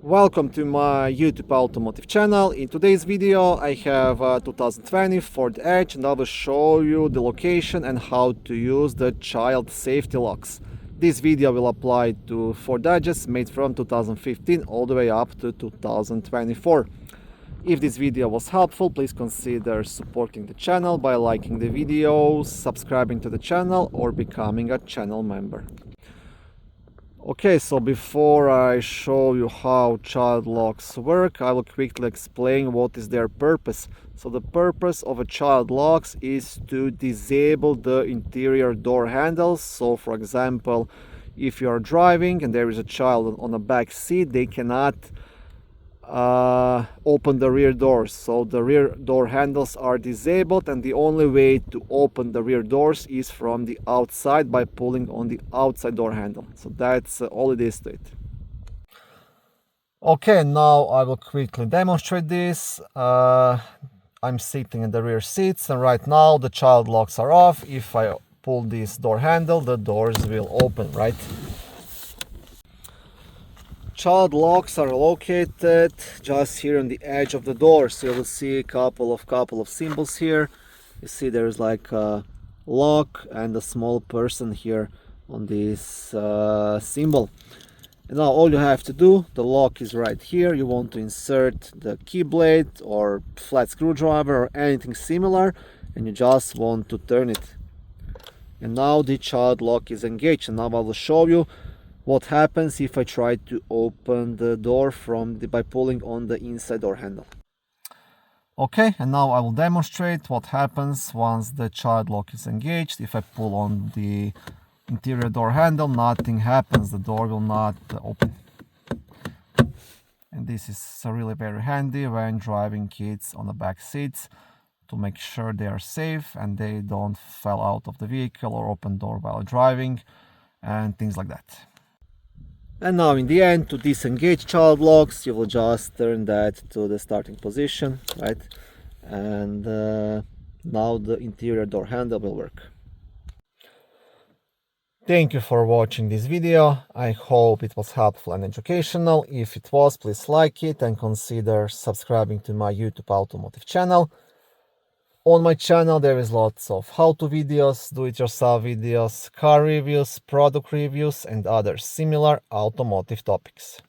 Welcome to my YouTube automotive channel. In today's video I have 2020 Ford Edge and I will show you the location and how to use the child safety locks. This video will apply to Ford Edges made from 2015 all the way up to 2024. If this video was helpful, please consider supporting the channel by liking the video, subscribing to the channel or becoming a channel member. Okay, so before I show you how child locks work, I will quickly explain what is their purpose. So the purpose of a child locks is to disable the interior door handles. So for example, if you are driving and there is a child on the back seat, they cannot open the rear doors. So the rear door handles are disabled and the only way to open the rear doors is from the outside by pulling on the outside door handle. So that's all it is to it. Okay, now I will quickly demonstrate this. I'm sitting in the rear seats and right now the child locks are off. If I pull this door handle, the doors will open, right? Child locks are located just here on the edge of the door, so you will see a couple of symbols here. You see there's like a lock and a small person here on this symbol. And now all you have to do, the lock is right here. You want to insert the key blade or flat screwdriver or anything similar, and you just want to turn it. And now the child lock is engaged, and now I will show you what happens if I try to open the door by pulling on the inside door handle. Okay, and now I will demonstrate what happens once the child lock is engaged. If I pull on the interior door handle, nothing happens, the door will not open. And this is really very handy when driving kids on the back seats to make sure they are safe and they don't fall out of the vehicle or open door while driving and things like that. And now in the end, to disengage child locks, you will just turn that to the starting position, right? And now the interior door handle will work. Thank you for watching this video. I hope it was helpful and educational. If it was, please like it and consider subscribing to my YouTube automotive channel. On my channel there is lots of how-to videos, do-it-yourself videos, car reviews, product reviews and other similar automotive topics.